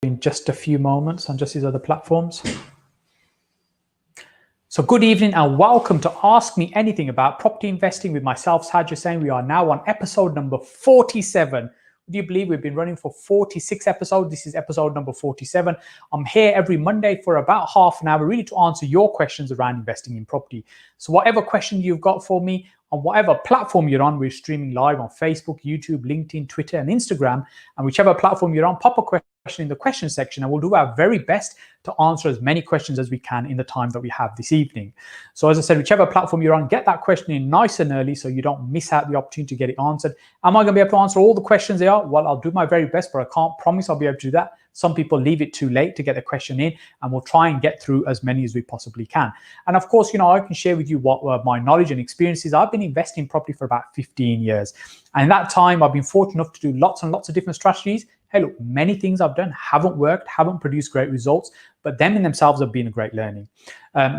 in just a few moments on just these other platforms. So good evening and welcome to Ask Me Anything About Property Investing with myself, Saj Hussain. We are now on episode number 47. Would you believe we've been running for 46 episodes? This is episode number 47. I'm here every Monday for about half an hour, really to answer your questions around investing in property. So whatever question you've got for me, on whatever platform you're on, we're streaming live on Facebook, YouTube, LinkedIn, Twitter, and Instagram. And whichever platform you're on, pop a question in the question section, and we'll do our very best to answer as many questions as we can in the time that we have this evening. So as I said, whichever platform you're on, get that question in nice and early so you don't miss out the opportunity to get it answered. Am I going to be able to answer all the questions they are? Well, I'll do my very best, but I can't promise I'll be able to do that. Some people leave it too late to get the question in, and we'll try and get through as many as we possibly can. And of course, I can share with you what my knowledge and experiences. I've been investing in property for about 15 years. And in that time, I've been fortunate enough to do lots and lots of different strategies. Hey, look, many things I've done haven't worked, haven't produced great results, but them in themselves have been a great learning.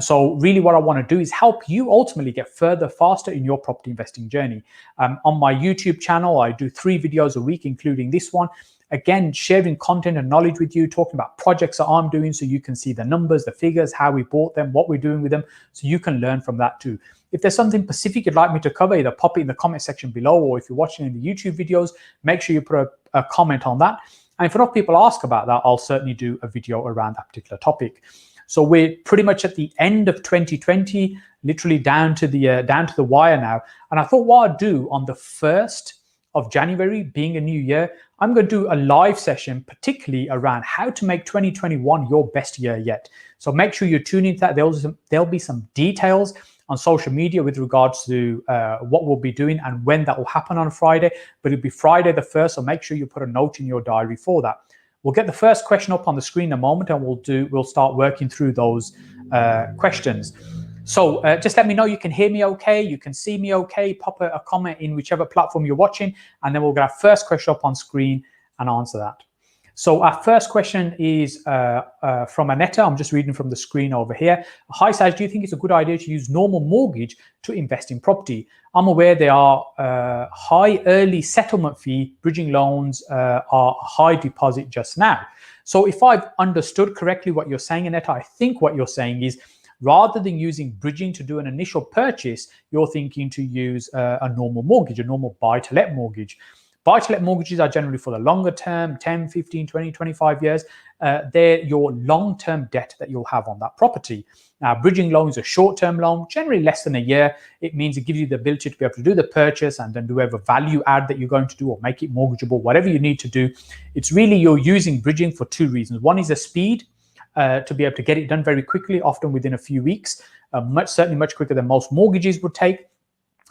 So really what I want to do is help you ultimately get further, faster in your property investing journey. On my YouTube channel, I do 3 videos a week, including this one. Again, sharing content and knowledge with you, talking about projects that I'm doing so you can see the numbers, the figures, how we bought them, what we're doing with them, so you can learn from that too. If there's something specific you'd like me to cover, either pop it in the comment section below, or if you're watching in the YouTube videos, make sure you put a comment on that. And if enough people ask about that, I'll certainly do a video around that particular topic. So we're pretty much at the end of 2020, literally down to the wire now. And I thought what I'd do on the 1st of January, being a new year, I'm going to do a live session, particularly around how to make 2021 your best year yet. So make sure you tune into that. There'll be some details on social media with regards to what we'll be doing and when that will happen on Friday, but it'll be Friday the 1st, so make sure you put a note in your diary for that. We'll get the first question up on the screen in a moment, and we'll start working through those questions. So just let me know you can hear me okay, you can see me okay, pop a comment in whichever platform you're watching, and then we'll get our first question up on screen and answer that. So our first question is from Aneta. I'm just reading from the screen over here. Hi Saj, do you think it's a good idea to use normal mortgage to invest in property? I'm aware there are high early settlement fee, bridging loans are a high deposit just now. So if I've understood correctly what you're saying, Aneta, I think what you're saying is, rather than using bridging to do an initial purchase, you're thinking to use a normal mortgage, a normal buy-to-let mortgage. Buy-to-let mortgages are generally for the longer term, 10, 15, 20, 25 years. They're your long-term debt that you'll have on that property. Now, bridging loan is a short-term loan, generally less than a year. It means it gives you the ability to be able to do the purchase and then do whatever value add that you're going to do, or make it mortgageable, whatever you need to do. It's really, you're using bridging for 2 reasons. One is the speed, to be able to get it done very quickly, often within a few weeks, certainly much quicker than most mortgages would take.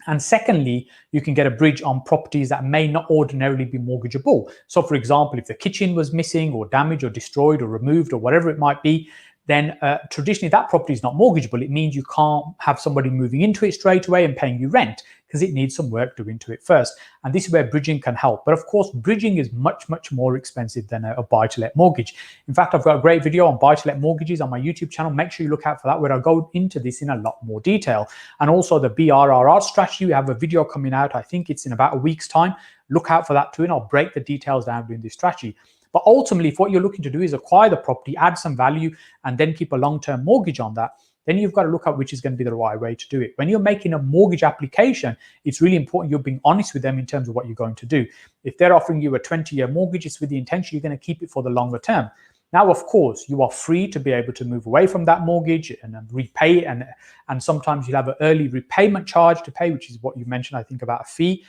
And secondly, you can get a bridge on properties that may not ordinarily be mortgageable. So for example, if the kitchen was missing or damaged or destroyed or removed or whatever it might be, then traditionally that property is not mortgageable. It means you can't have somebody moving into it straight away and paying you rent, because it needs some work doing to it first. And this is where bridging can help. But of course, bridging is much, much more expensive than a buy-to-let mortgage. In fact, I've got a great video on buy-to-let mortgages on my YouTube channel. Make sure you look out for that, where I go into this in a lot more detail. And also the BRRR strategy, we have a video coming out, I think it's in about a week's time. Look out for that too, and I'll break the details down doing this strategy. But ultimately, if what you're looking to do is acquire the property, add some value, and then keep a long-term mortgage on that, then you've got to look at which is going to be the right way to do it. When you're making a mortgage application, it's really important you're being honest with them in terms of what you're going to do. If they're offering you a 20-year mortgage, it's with the intention you're going to keep it for the longer term. Now, of course, you are free to be able to move away from that mortgage and repay it, and sometimes you'll have an early repayment charge to pay, which is what you mentioned, I think, about a fee.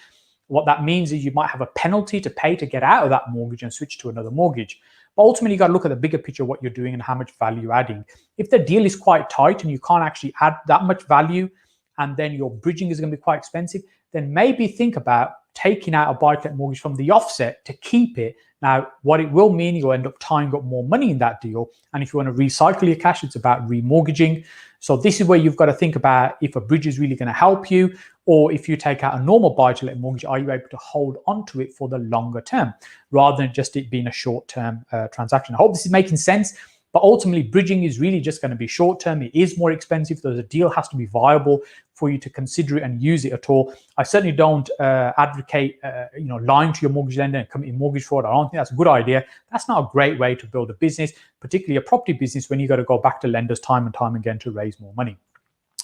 What that means is you might have a penalty to pay to get out of that mortgage and switch to another mortgage. But ultimately, you got to look at the bigger picture of what you're doing and how much value you're adding. If the deal is quite tight and you can't actually add that much value, and then your bridging is going to be quite expensive, then maybe think about taking out a buy-to-let mortgage from the offset to keep it. Now, what it will mean, you'll end up tying up more money in that deal. And if you want to recycle your cash, it's about remortgaging. So this is where you've got to think about if a bridge is really going to help you, or if you take out a normal buy-to-let mortgage, are you able to hold onto it for the longer term rather than just it being a short-term transaction? I hope this is making sense. But ultimately, bridging is really just going to be short term. It is more expensive. So the deal has to be viable for you to consider it and use it at all. I certainly don't advocate, lying to your mortgage lender and committing mortgage fraud. I don't think that's a good idea. That's not a great way to build a business, particularly a property business, when you got to go back to lenders time and time again to raise more money.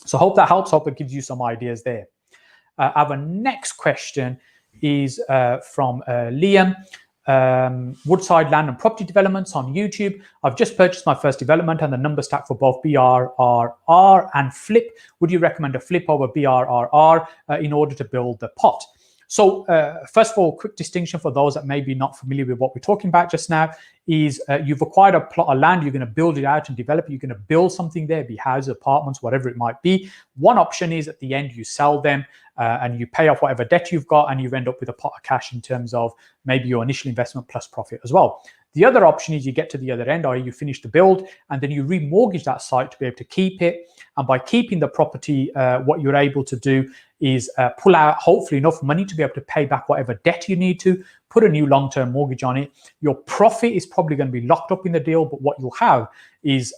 So hope that helps. Hope it gives you some ideas there. Our next question is from Liam. Woodside Land and Property Developments on YouTube. I've just purchased my first development and the number stack for both BRRR and Flip. Would you recommend a Flip over BRRR in order to build the pot? So first of all, quick distinction for those that may be not familiar with what we're talking about just now is you've acquired a plot of land, you're going to build it out and develop it, you're going to build something there, be houses, apartments, whatever it might be. One option is at the end you sell them and you pay off whatever debt you've got and you end up with a pot of cash in terms of maybe your initial investment plus profit as well. The other option is you get to the other end, or you finish the build and then you remortgage that site to be able to keep it. And by keeping the property, what you're able to do is pull out hopefully enough money to be able to pay back whatever debt you need to, put a new long-term mortgage on it. Your profit is probably going to be locked up in the deal, but what you'll have is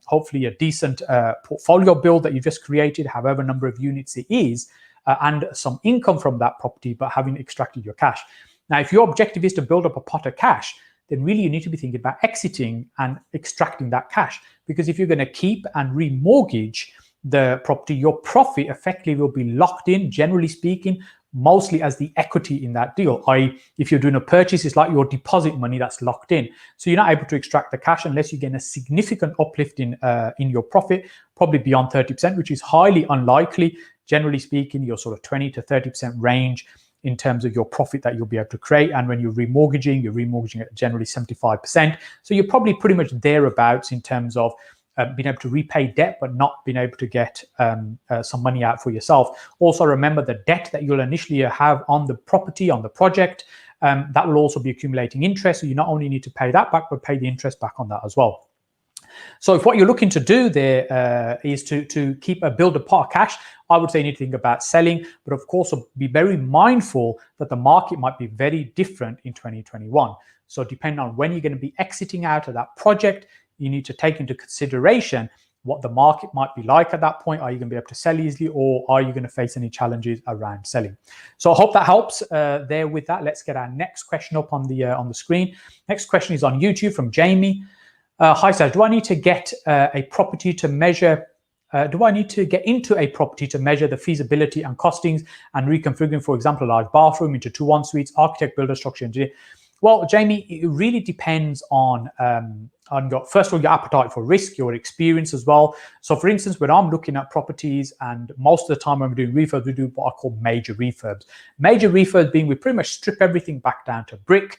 hopefully a decent portfolio build that you've just created, however number of units it is, and some income from that property, but having extracted your cash. Now, if your objective is to build up a pot of cash, then really you need to be thinking about exiting and extracting that cash. Because if you're going to keep and remortgage the property, your profit effectively will be locked in, generally speaking, mostly as the equity in that deal. i.e., if you're doing a purchase, it's like your deposit money that's locked in. So you're not able to extract the cash unless you get a significant uplift in your profit, probably beyond 30%, which is highly unlikely. Generally speaking, your sort of 20 to 30% range in terms of your profit that you'll be able to create. And when you're remortgaging at generally 75%. So you're probably pretty much thereabouts in terms of being able to repay debt, but not being able to get some money out for yourself. Also remember the debt that you'll initially have on the property, on the project, that will also be accumulating interest. So you not only need to pay that back, but pay the interest back on that as well. So if what you're looking to do there is to build a pot of cash, I would say you need to think about selling, but of course be very mindful that the market might be very different in 2021. So depending on when you're going to be exiting out of that project, you need to take into consideration what the market might be like at that point. Are you going to be able to sell easily, or are you going to face any challenges around selling? So I hope that helps there with that. Let's get our next question up on the screen. Next question is on YouTube from Jamie. Hi, Saj, do I need to get a property to measure? Do I need to get into a property to measure the feasibility and costings and reconfiguring, for example, a large bathroom into 2 en-suites, architect, builder, structure engineer? Well, Jamie, it really depends on first of all, your appetite for risk, your experience as well. So for instance, when I'm looking at properties, and most of the time when we're doing refurbs, we do what I call major refurbs. Major refurbs being we pretty much strip everything back down to brick.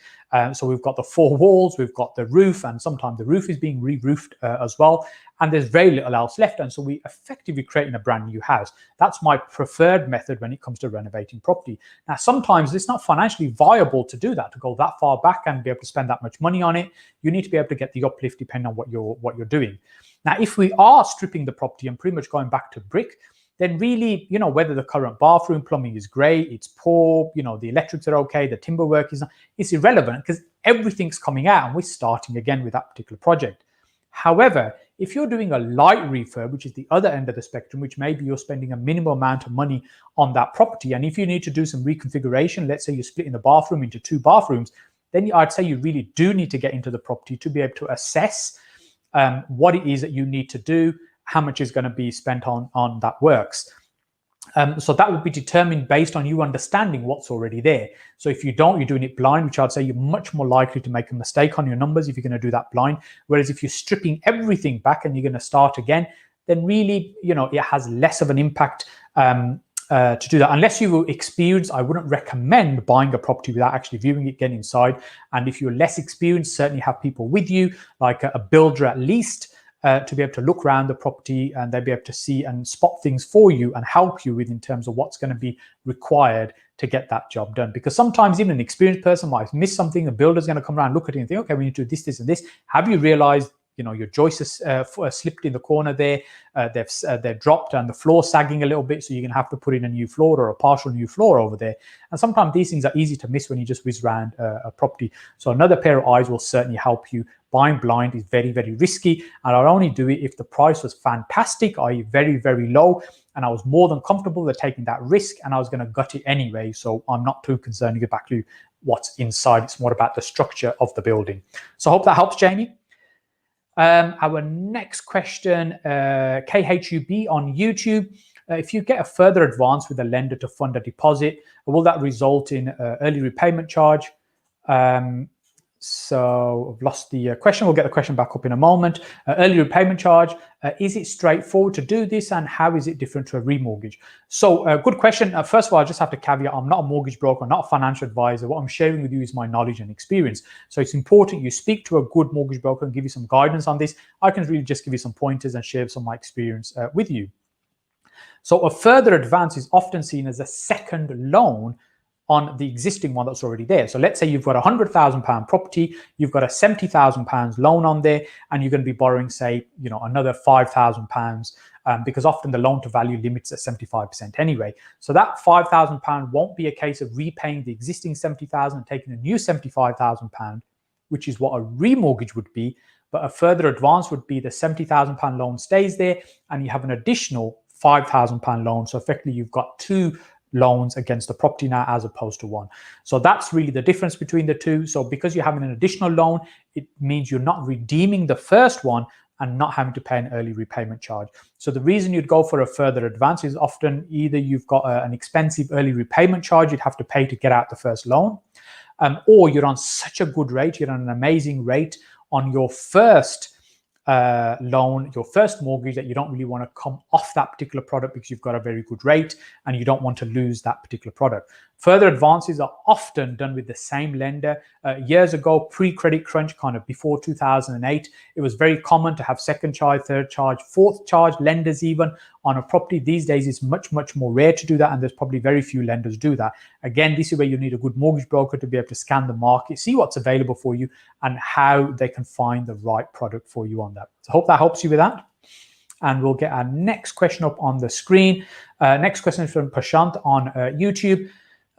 So we've got the 4 walls, we've got the roof, and sometimes the roof is being re-roofed as well. And there's very little else left. And so we effectively creating a brand new house. That's my preferred method when it comes to renovating property. Now, sometimes it's not financially viable to do that, to go that far back and be able to spend that much money on it. You need to be able to get the uplift depending on what you're doing. Now, if we are stripping the property and pretty much going back to brick, then really, whether the current bathroom plumbing is great, it's poor, the electrics are okay, the timber work is not, it's irrelevant because everything's coming out and we're starting again with that particular project. However, if you're doing a light refurb, which is the other end of the spectrum, which maybe you're spending a minimal amount of money on that property, and if you need to do some reconfiguration, let's say you're splitting the bathroom into 2 bathrooms, then I'd say you really do need to get into the property to be able to assess what it is that you need to do, how much is going to be spent on that works. So that would be determined based on you understanding what's already there. So if you don't, you're doing it blind, which I'd say you're much more likely to make a mistake on your numbers if you're going to do that blind. Whereas if you're stripping everything back and you're going to start again, then really, it has less of an impact to do that. Unless you experienced, I wouldn't recommend buying a property without actually viewing it, getting inside. And if you're less experienced, certainly have people with you, like a builder at least, to be able to look around the property, and they'll be able to see and spot things for you and help you with in terms of what's going to be required to get that job done. Because sometimes even an experienced person might miss something. The builder's going to come around, look at it and think, okay, we need to do this, this, and this. Have you realized your joists slipped in the corner there, they're dropped and the floor sagging a little bit, so you're going to have to put in a new floor or a partial new floor over there. And sometimes these things are easy to miss when you just whiz around a property. So another pair of eyes will certainly help you. Buying blind is very, very risky, and I'll only do it if the price was fantastic, i.e. very, very low, and I was more than comfortable with taking that risk, and I was going to gut it anyway. So I'm not too concerned to get back to what's inside. It's more about the structure of the building. So I hope that helps, Jamie. Our next question, KHUB on YouTube. If you get a further advance with a lender to fund a deposit, will that result in early repayment charge? So I've lost the question. We'll get the question back up in a moment. Early repayment charge, is it straightforward to do this, and how is it different to a remortgage? So good question. First of all, I just have to caveat, I'm not a mortgage broker, I'm not a financial advisor. What I'm sharing with you is my knowledge and experience. So it's important you speak to a good mortgage broker and give you some guidance on this. I can really just give you some pointers and share some of my experience with you. So a further advance is often seen as a second loan on the existing one that's already there. So let's say you've got a £100,000 property, you've got a £70,000 loan on there, and you're going to be borrowing, say, another £5,000, because often the loan to value limits at 75% anyway. So that £5,000 won't be a case of repaying the existing 70,000 and taking a new £75,000, which is what a remortgage would be. But a further advance would be the £70,000 loan stays there, and you have an additional £5,000 loan. So effectively, you've got two loans against the property now as opposed to one. So that's really the difference between the two. So because you're having an additional loan, it means you're not redeeming the first one and not having to pay an early repayment charge. So the reason you'd go for a further advance is often either you've got an expensive early repayment charge you'd have to pay to get out the first loan, or you're on such a good rate, you're on an amazing rate on your first loan, your first mortgage, that you don't really want to come off that particular product because you've got a very good rate and you don't want to lose that particular product. Further advances are often done with the same lender. Years ago, pre-credit crunch, kind of before 2008, it was very common to have second charge, third charge, fourth charge lenders even on a property. These days, it's much, much more rare to do that, and there's probably very few lenders do that. Again, this is where you need a good mortgage broker to be able to scan the market, see what's available for you, and how they can find the right product for you on that. So I hope that helps you with that. And we'll get our next question up on the screen. Next question is from Prashant on YouTube.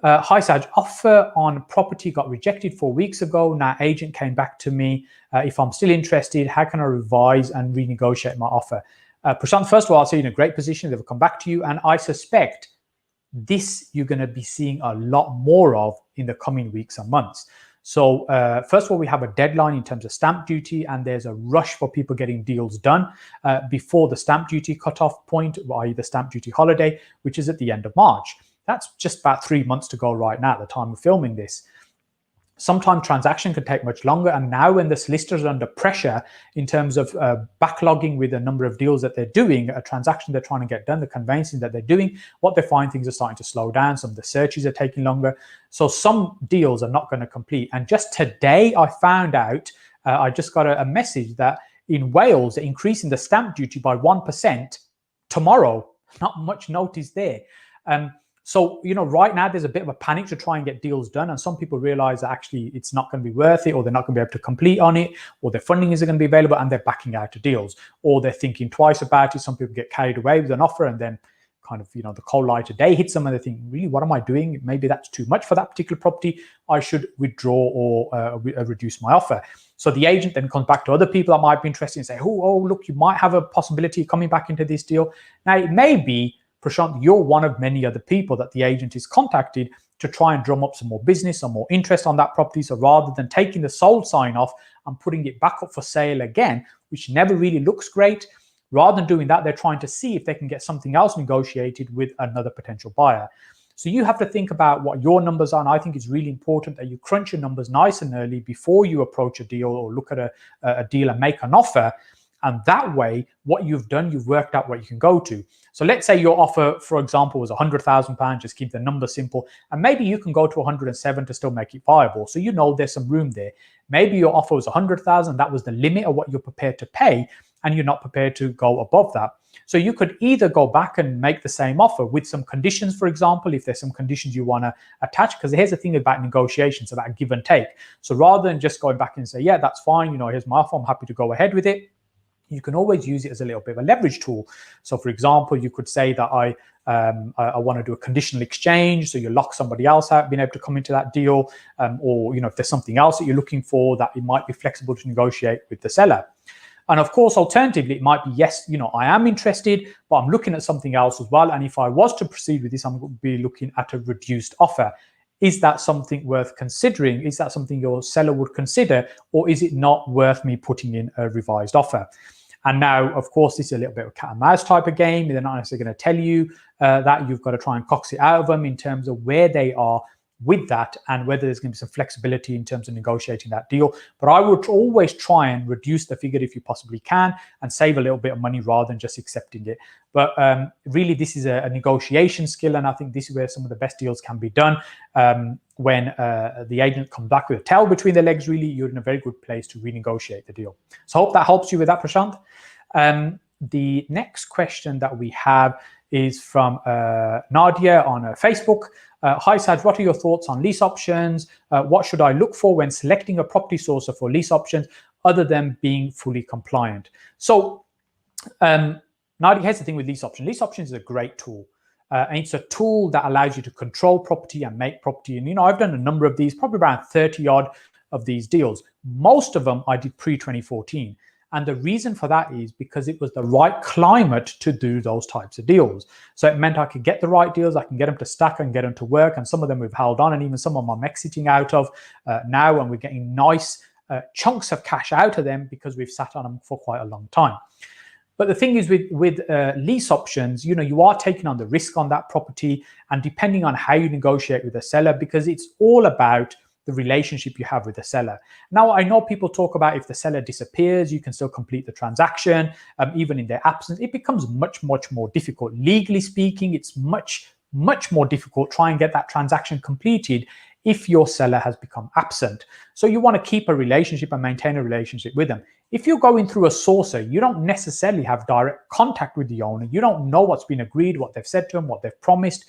Hi Saj, offer on property got rejected 4 weeks ago. Now agent came back to me. If I'm still interested, how can I revise and renegotiate my offer? Prashant, first of all, I'll say you're in a great position. They've come back to you, and I suspect this you're going to be seeing a lot more of in the coming weeks and months. So first of all, we have a deadline in terms of stamp duty, and there's a rush for people getting deals done before the stamp duty cutoff point, i.e. the stamp duty holiday, which is at the end of March. That's just about 3 months to go right now at the time of filming this. Sometimes transaction can take much longer, and now when the solicitors are under pressure in terms of backlogging with a number of deals that they're doing, a transaction they're trying to get done, the conveyancing that they're doing, what they find, things are starting to slow down. Some of the searches are taking longer. So some deals are not going to complete. And just today I found out, I just got a message that in Wales, they're increasing the stamp duty by 1% tomorrow. Not much notice there. So, right now there's a bit of a panic to try and get deals done. And some people realize that actually it's not going to be worth it, or they're not going to be able to complete on it, or their funding isn't going to be available, and they're backing out of deals, or they're thinking twice about it. Some people get carried away with an offer, and then kind of, the cold light of day hits them, and they think, really, what am I doing? Maybe that's too much for that particular property. I should withdraw or reduce my offer. So the agent then comes back to other people that might be interested and say, oh, look, you might have a possibility of coming back into this deal. Now, it may be, Prashant, you're one of many other people that the agent is contacted to try and drum up some more business or more interest on that property. So rather than taking the sold sign off and putting it back up for sale again, which never really looks great, rather than doing that, they're trying to see if they can get something else negotiated with another potential buyer. So you have to think about what your numbers are. And I think it's really important that you crunch your numbers nice and early before you approach a deal or look at a deal and make an offer. And that way, what you've done, you've worked out what you can go to. So let's say your offer, for example, was £100,000, just keep the number simple. And maybe you can go to 107 to still make it viable. So there's some room there. Maybe your offer was 100,000, that was the limit of what you're prepared to pay. and you're not prepared to go above that. So you could either go back and make the same offer with some conditions, for example, if there's some conditions you want to attach, because here's the thing about negotiations, about give and take. So rather than just going back and say, yeah, that's fine, here's my offer, I'm happy to go ahead with it, you can always use it as a little bit of a leverage tool. So for example, you could say that I want to do a conditional exchange, so you lock somebody else out being able to come into that deal, or if there's something else that you're looking for, that it might be flexible to negotiate with the seller. And of course, alternatively, it might be, yes, I am interested, but I'm looking at something else as well. And if I was to proceed with this, I'm going to be looking at a reduced offer. Is that something worth considering? Is that something your seller would consider? Or is it not worth me putting in a revised offer? And now, of course, this is a little bit of a cat and mouse type of game. They're not necessarily going to tell you that. You've got to try and coax it out of them in terms of where they are with that and whether there's going to be some flexibility in terms of negotiating that deal. But I would always try and reduce the figure if you possibly can and save a little bit of money rather than just accepting it. But really, this is a negotiation skill, and I think this is where some of the best deals can be done. When the agent comes back with a tail between their legs, really, you're in a very good place to renegotiate the deal. So I hope that helps you with that, Prashant. The next question that we have is from Nadia on Facebook. Hi Saj, what are your thoughts on lease options? What should I look for when selecting a property sourcer for lease options other than being fully compliant? So Nadia, here's the thing with lease options. Lease options is a great tool. And it's a tool that allows you to control property and make property. And, I've done a number of these, probably around 30 odd of these deals. Most of them I did pre-2014. And the reason for that is because it was the right climate to do those types of deals. So it meant I could get the right deals, I can get them to stack and get them to work. And some of them we've held on, and even some of them I'm exiting out of now, and we're getting nice chunks of cash out of them because we've sat on them for quite a long time. But the thing is with lease options, you are taking on the risk on that property, and depending on how you negotiate with the seller, because it's all about the relationship you have with the seller. Now, I know people talk about if the seller disappears, you can still complete the transaction, even in their absence. It becomes much, much more difficult. Legally speaking, it's much, much more difficult to try and get that transaction completed if your seller has become absent. So you want to keep a relationship and maintain a relationship with them. If you're going through a sourcer, you don't necessarily have direct contact with the owner. You don't know what's been agreed, what they've said to them, what they've promised,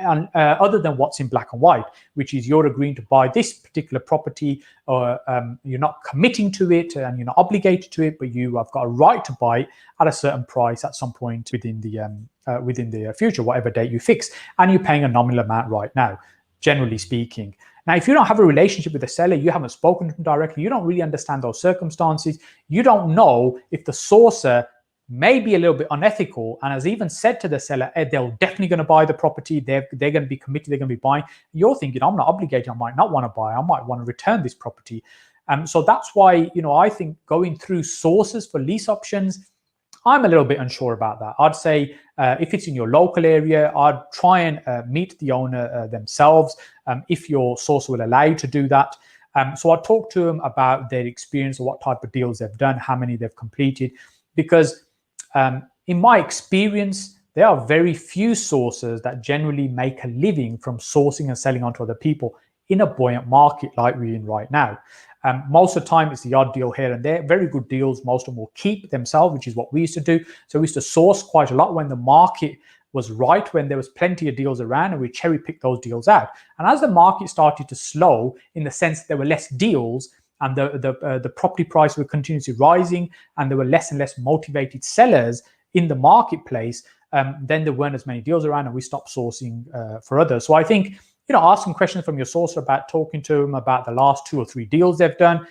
and other than what's in black and white, which is you're agreeing to buy this particular property, or you're not committing to it and you're not obligated to it, but you have got a right to buy it at a certain price at some point within the future, whatever date you fix, and you're paying a nominal amount right now, generally speaking. Now, if you don't have a relationship with the seller, you haven't spoken to them directly, you don't really understand those circumstances, you don't know if the sourcer may be a little bit unethical and has even said to the seller, they're definitely going to buy the property, they're going to be committed, they're going to be buying. You're thinking, I'm not obligated, I might not want to buy, I might want to return this property. So that's why, I think going through sources for lease options, I'm a little bit unsure about that. I'd say if it's in your local area, I'd try and meet the owner themselves if your source will allow you to do that. So I'd talk to them about their experience or what type of deals they've done, how many they've completed, because in my experience, there are very few sources that generally make a living from sourcing and selling onto other people in a buoyant market like we're in right now. Most of the time, it's the odd deal here and there. Very good deals, most of them will keep themselves, which is what we used to do. So we used to source quite a lot when the market was right, when there was plenty of deals around, and we cherry picked those deals out. And as the market started to slow, in the sense that there were less deals, and the property price were continuously rising, and there were less and less motivated sellers in the marketplace, then there weren't as many deals around, and we stopped sourcing for others. So I think, ask some questions from your sourcer about talking to them about the last 2 or 3 deals they've done,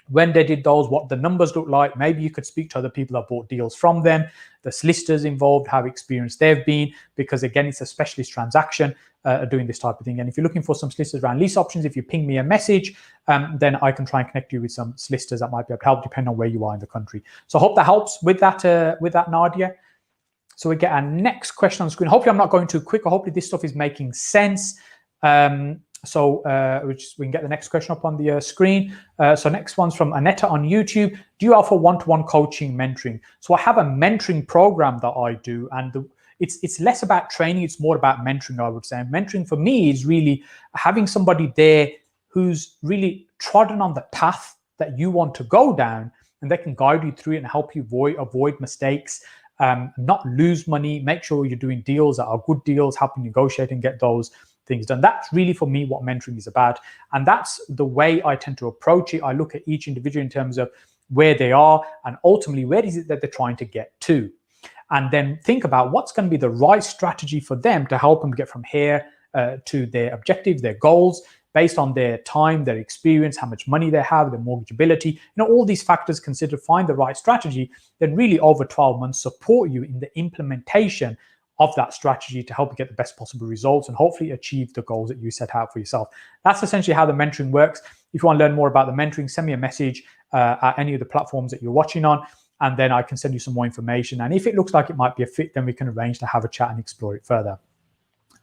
when they did those, what the numbers look like. Maybe you could speak to other people that bought deals from them, the solicitors involved, how experienced they've been, because again, it's a specialist transaction doing this type of thing. And if you're looking for some solicitors around lease options, if you ping me a message, then I can try and connect you with some solicitors that might be able to help, depending on where you are in the country. So I hope that helps with that, Nadia. So we get our next question on the screen. Hopefully I'm not going too quick. Hopefully this stuff is making sense. So we can get the next question up on the screen. So next one's from Anetta on YouTube. Do you offer one-to-one coaching, mentoring? So I have a mentoring program that I do, and it's less about training, it's more about mentoring, I would say. And mentoring for me is really having somebody there who's really trodden on the path that you want to go down, and they can guide you through it and help you avoid mistakes, not lose money, make sure you're doing deals that are good deals, helping negotiate and get those things done. That's really, for me, what mentoring is about. And that's the way I tend to approach it. I look at each individual in terms of where they are and ultimately where is it that they're trying to get to. And then think about what's going to be the right strategy for them to help them get from here to their objectives, their goals, based on their time, their experience, how much money they have, their mortgageability, all these factors considered, find the right strategy, then really over 12 months support you in the implementation of that strategy to help you get the best possible results and hopefully achieve the goals that you set out for yourself. That's essentially how the mentoring works. If you want to learn more about the mentoring, send me a message at any of the platforms that you're watching on, and then I can send you some more information. And if it looks like it might be a fit, then we can arrange to have a chat and explore it further.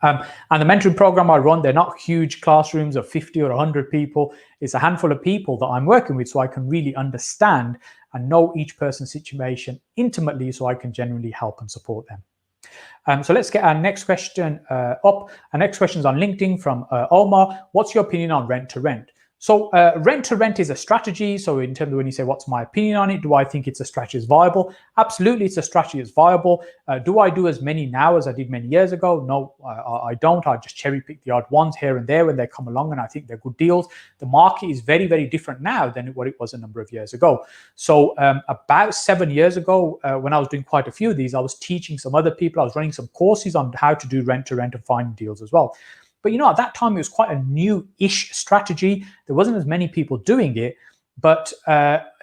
And the mentoring program I run, they're not huge classrooms of 50 or 100 people. It's a handful of people that I'm working with, so I can really understand and know each person's situation intimately, so I can genuinely help and support them. So let's get our next question up. Our next question is on LinkedIn from Omar. What's your opinion on rent to rent? So rent to rent is a strategy. So in terms of when you say, what's my opinion on it? Do I think it's a strategy that's viable? Absolutely, it's a strategy that's viable. Do I do as many now as I did many years ago? No, I don't. I just cherry pick the odd ones here and there when they come along and I think they're good deals. The market is very, very different now than what it was a number of years ago. So about 7 years ago, when I was doing quite a few of these, I was teaching some other people. I was running some courses on how to do rent to rent and finding deals as well. But at that time, it was quite a new-ish strategy. There wasn't as many people doing it, but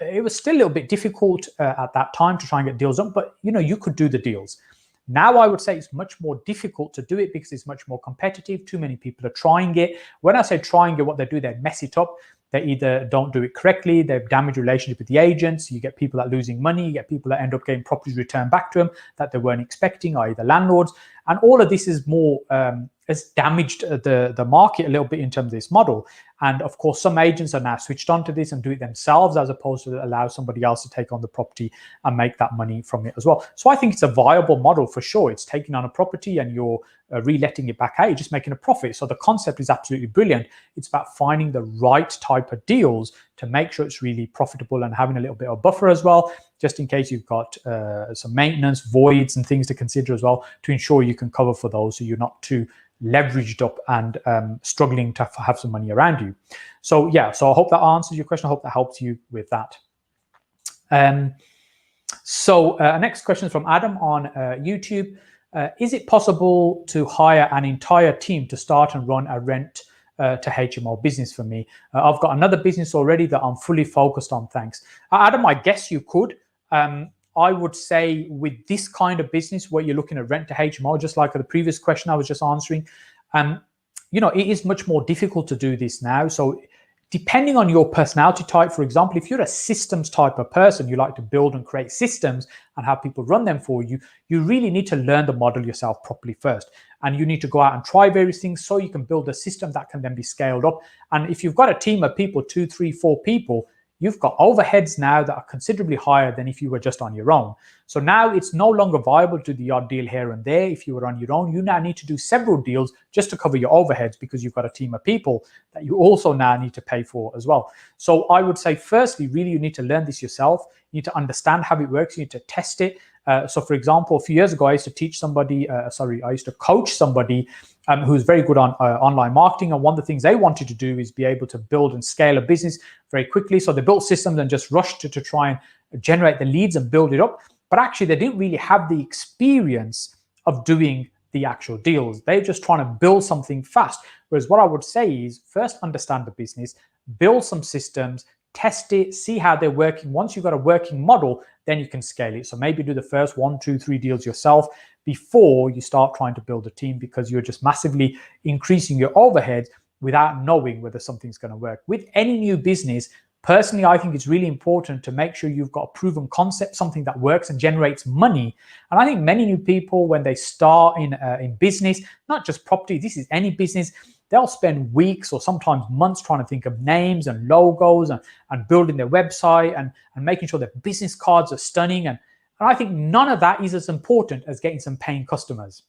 it was still a little bit difficult at that time to try and get deals done. But you could do the deals. Now I would say it's much more difficult to do it because it's much more competitive. Too many people are trying it. When I say trying it, what they do, they mess it up. They either don't do it correctly, they damage relationship with the agents, you get people that are losing money, you get people that end up getting properties returned back to them that they weren't expecting, i.e. the landlords. And all of this is more, has damaged the market a little bit in terms of this model. And of course, some agents are now switched on to this and do it themselves, as opposed to allow somebody else to take on the property and make that money from it as well. So I think it's a viable model for sure. It's taking on a property and you're reletting it back out, you're just making a profit. So the concept is absolutely brilliant. It's about finding the right type of deals to make sure it's really profitable and having a little bit of buffer as well, just in case you've got some maintenance, voids and things to consider as well, to ensure you can cover for those so you're not too leveraged up and struggling to have some money around you. So yeah, so I hope that answers your question. I hope that helps you with that. So next question is from Adam on YouTube. Is it possible to hire an entire team to start and run a rent to HMO business for me? I've got another business already that I'm fully focused on, thanks. Adam, I guess you could. I would say with this kind of business where you're looking at rent to HMO, just like the previous question I was just answering, it is much more difficult to do this now. So depending on your personality type, for example, if you're a systems type of person, you like to build and create systems and have people run them for you, you really need to learn the model yourself properly first. And you need to go out and try various things so you can build a system that can then be scaled up. And if you've got a team of people, 2, 3, 4 people, you've got overheads now that are considerably higher than if you were just on your own. So now it's no longer viable to do the odd deal here and there. If you were on your own, you now need to do several deals just to cover your overheads because you've got a team of people that you also now need to pay for as well. So I would say, firstly, really, you need to learn this yourself. You need to understand how it works. You need to test it. So for example, a few years ago, I used to teach somebody, I used to coach somebody who's very good on online marketing. And one of the things they wanted to do is be able to build and scale a business very quickly. So they built systems and just rushed to try and generate the leads and build it up. But actually, they didn't really have the experience of doing the actual deals. They're just trying to build something fast. Whereas what I would say is first understand the business, build some systems, test it, see how they're working. Once you've got a working model, then you can scale it. So maybe do the first 1, 2, 3 deals yourself before you start trying to build a team, because you're just massively increasing your overhead without knowing whether something's going to work. With any new business, personally, I think it's really important to make sure you've got a proven concept, something that works and generates money. And I think many new people, when they start in business, not just property, this is any business, they'll spend weeks or sometimes months trying to think of names and logos and building their website and making sure their business cards are stunning. And I think none of that is as important as getting some paying customers.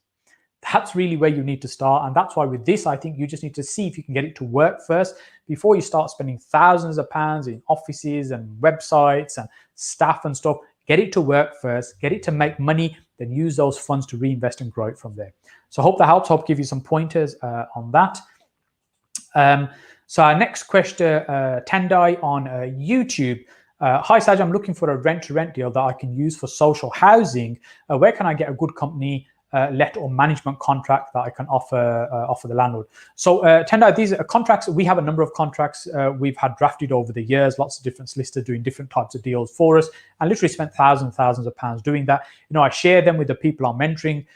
That's really where you need to start. And that's why with this, I think you just need to see if you can get it to work first before you start spending thousands of pounds in offices and websites and staff and stuff. Get it to work first, get it to make money, then use those funds to reinvest and grow it from there. So I hope that helps. I hope give you some pointers on that. So our next question, Tendai on YouTube. Hi Saj, I'm looking for a rent-to-rent deal that I can use for social housing. Where can I get a good company let or management contract that I can offer the landlord? So Tendai, these are contracts. We have a number of contracts we've had drafted over the years. Lots of different solicitors doing different types of deals for us, and literally spent thousands of pounds doing that. You know, I share them with the people I'm mentoring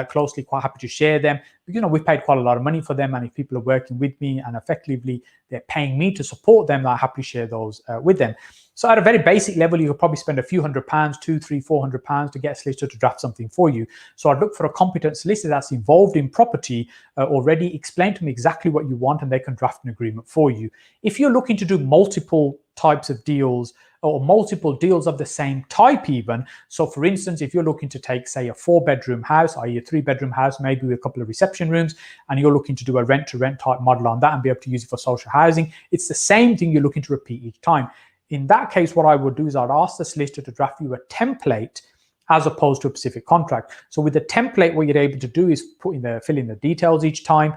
closely. Quite happy to share them. You know, we've paid quite a lot of money for them, and if people are working with me and effectively they're paying me to support them, I happily share those with them. So at a very basic level, you could probably spend a few £100, £200, £300, £400 to get a solicitor to draft something for you. So I'd look for a competent solicitor that's involved in property already, explain to them exactly what you want, and they can draft an agreement for you. If you're looking to do multiple types of deals or multiple deals of the same type even, so for instance, if you're looking to take, say, a 4-bedroom house, i.e. a 3-bedroom house, maybe with a couple of reception rooms, and you're looking to do a rent-to-rent type model on that and be able to use it for social housing, it's the same thing you're looking to repeat each time. In that case, what I would do is I'd ask the solicitor to draft you a template as opposed to a specific contract. So with the template, what you're able to do is fill in the details each time,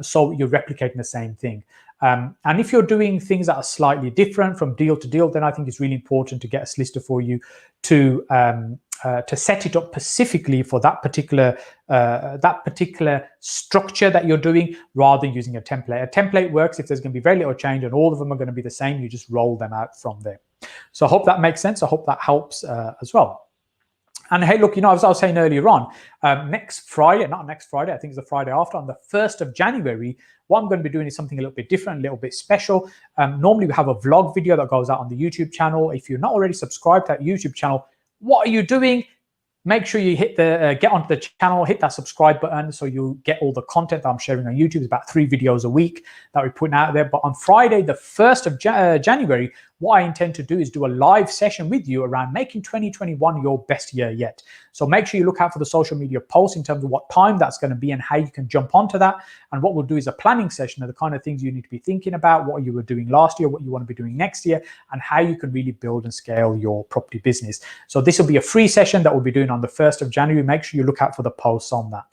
so you're replicating the same thing. And if you're doing things that are slightly different from deal to deal, then I think it's really important to get a solicitor for you to set it up specifically for that particular structure that you're doing, rather than using a template. A template works if there's going to be very little change and all of them are going to be the same. You just roll them out from there. So I hope that makes sense. I hope that helps as well. And hey, look, you know, as I was saying earlier on, next Friday, not next Friday, I think it's the Friday after, on the 1st of January, what I'm going to be doing is something a little bit different, a little bit special. Normally we have a vlog video that goes out on the YouTube channel. If you're not already subscribed to that YouTube channel, what are you doing? Make sure you hit the get onto the channel, hit that subscribe button so you get all the content that I'm sharing on YouTube. It's about 3 videos a week that we're putting out there. But on Friday, the 1st of January, what I intend to do is do a live session with you around making 2021 your best year yet. So make sure you look out for the social media posts in terms of what time that's going to be and how you can jump onto that. And what we'll do is a planning session of the kind of things you need to be thinking about, what you were doing last year, what you want to be doing next year, and how you can really build and scale your property business. So this will be a free session that we'll be doing on the 1st of January. Make sure you look out for the posts on that.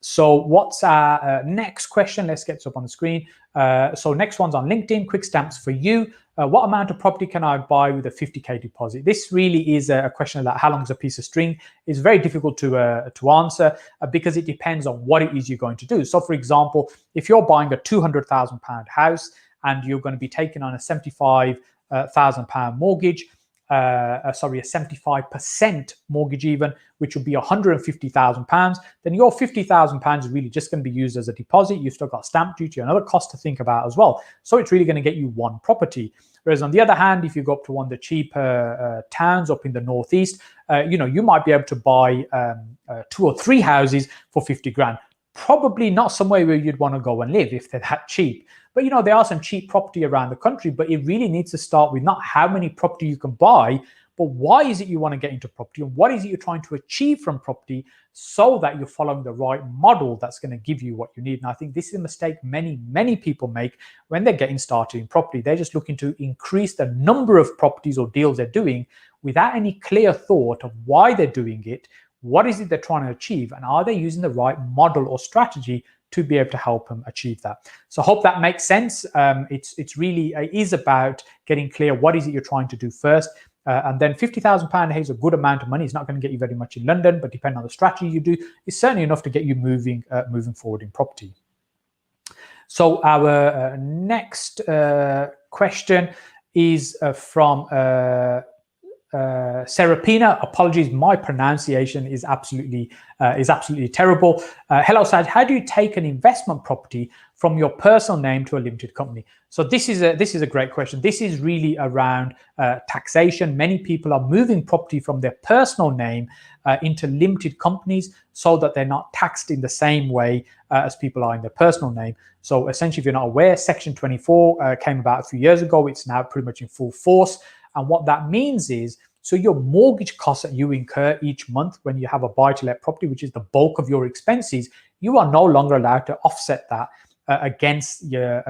So what's our next question? Let's get this up on the screen. So next one's on LinkedIn, quick stamps for you. What amount of property can I buy with a 50k deposit? This really is a question of that. How long is a piece of string? It's very difficult to answer because it depends on what it is you're going to do. So for example, if you're buying a £200,000 house and you're going to be taking on a £75,000 mortgage, a 75% mortgage even, which would be £150,000, then your £50,000 is really just going to be used as a deposit. You've still got stamp duty and other costs to think about as well. So it's really going to get you one property. Whereas on the other hand, if you go up to one of the cheaper towns up in the northeast, you know, you might be able to buy 2 or 3 houses for 50 grand. Probably not somewhere where you'd want to go and live if they're that cheap. But, you know, there are some cheap property around the country, but it really needs to start with not how many property you can buy, but why is it you want to get into property and what is it you're trying to achieve from property, so that you're following the right model that's going to give you what you need. And I think this is a mistake many people make when they're getting started in property. They're just looking to increase the number of properties or deals they're doing without any clear thought of why they're doing it, what is it they're trying to achieve, and are they using the right model or strategy to be able to help them achieve that. So I hope that makes sense. It's really is about getting clear what is it you're trying to do first. And then £50,000 is a good amount of money. It's not going to get you very much in London, but depending on the strategy you do, it's certainly enough to get you moving forward in property. So our next question is from Serapina. Apologies, my pronunciation is absolutely terrible. Hello, Saj. How do you take an investment property from your personal name to a limited company? So this is a great question. This is really around taxation. Many people are moving property from their personal name into limited companies so that they're not taxed in the same way as people are in their personal name. So essentially, if you're not aware, Section 24 came about a few years ago. It's now pretty much in full force. And what that means is So your mortgage costs that you incur each month when you have a buy-to-let property, which is the bulk of your expenses, you are no longer allowed to offset that against your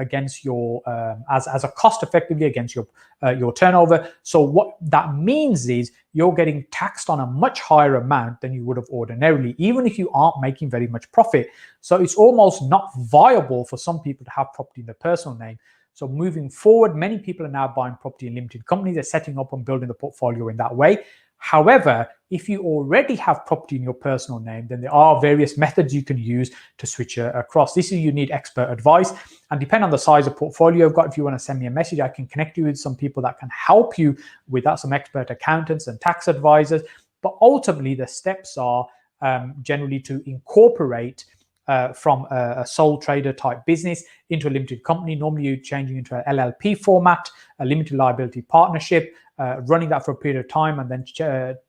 as a cost effectively against your turnover. So what that means is you're getting taxed on a much higher amount than you would have ordinarily, even if you aren't making very much profit. So it's almost not viable for some people to have property in their personal name. So moving forward, many people are now buying property in limited companies. They're setting up and building the portfolio in that way. However, if you already have property in your personal name, then there are various methods you can use to switch across. This is you need expert advice, and depending on the size of portfolio you've got, if you want to send me a message, I can connect you with some people that can help you with that, some expert accountants and tax advisors. But ultimately, the steps are generally to incorporate from a sole trader type business into a limited company. Normally you're changing into an LLP format, a limited liability partnership, running that for a period of time, and then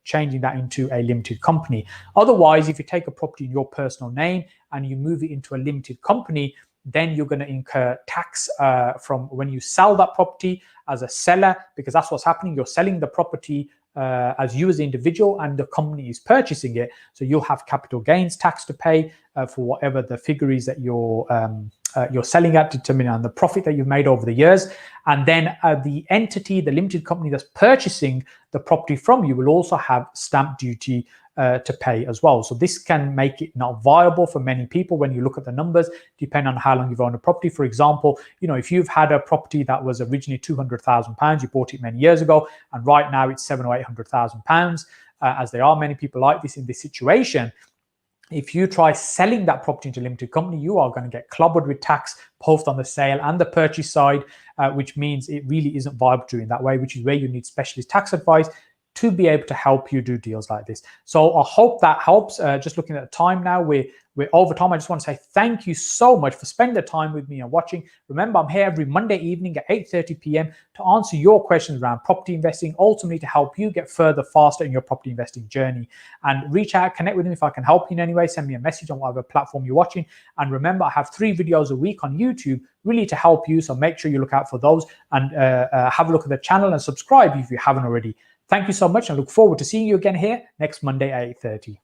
changing that into a limited company. Otherwise, if you take a property in your personal name and you move it into a limited company, then you're going to incur tax from when you sell that property as a seller, because that's what's happening. You're selling the property as you as the individual, and the company is purchasing it. So you'll have capital gains tax to pay for whatever the figure is that you're selling at, determining on the profit that you've made over the years. And then the entity, the limited company that's purchasing the property from you, will also have stamp duty to pay as well. So this can make it not viable for many people when you look at the numbers, depending on how long you've owned a property. For example, if you've had a property that was originally £200,000, you bought it many years ago, and right now it's £700,000 or £800,000, as there are many people like this in this situation. If you try selling that property into a limited company, you are going to get clobbered with tax, both on the sale and the purchase side, which means it really isn't viable doing that way, which is where you need specialist tax advice to be able to help you do deals like this. So I hope that helps. Just looking at the time now, we're over time. I just want to say thank you so much for spending the time with me and watching. Remember, I'm here every Monday evening at 8:30 p.m. to answer your questions around property investing, ultimately to help you get further faster in your property investing journey. And reach out, connect with me if I can help you in any way. Send me a message on whatever platform you're watching. And remember, I have 3 videos a week on YouTube really to help you. So make sure you look out for those, and have a look at the channel and subscribe if you haven't already. Thank you so much. I look forward to seeing you again here next Monday at 8:30.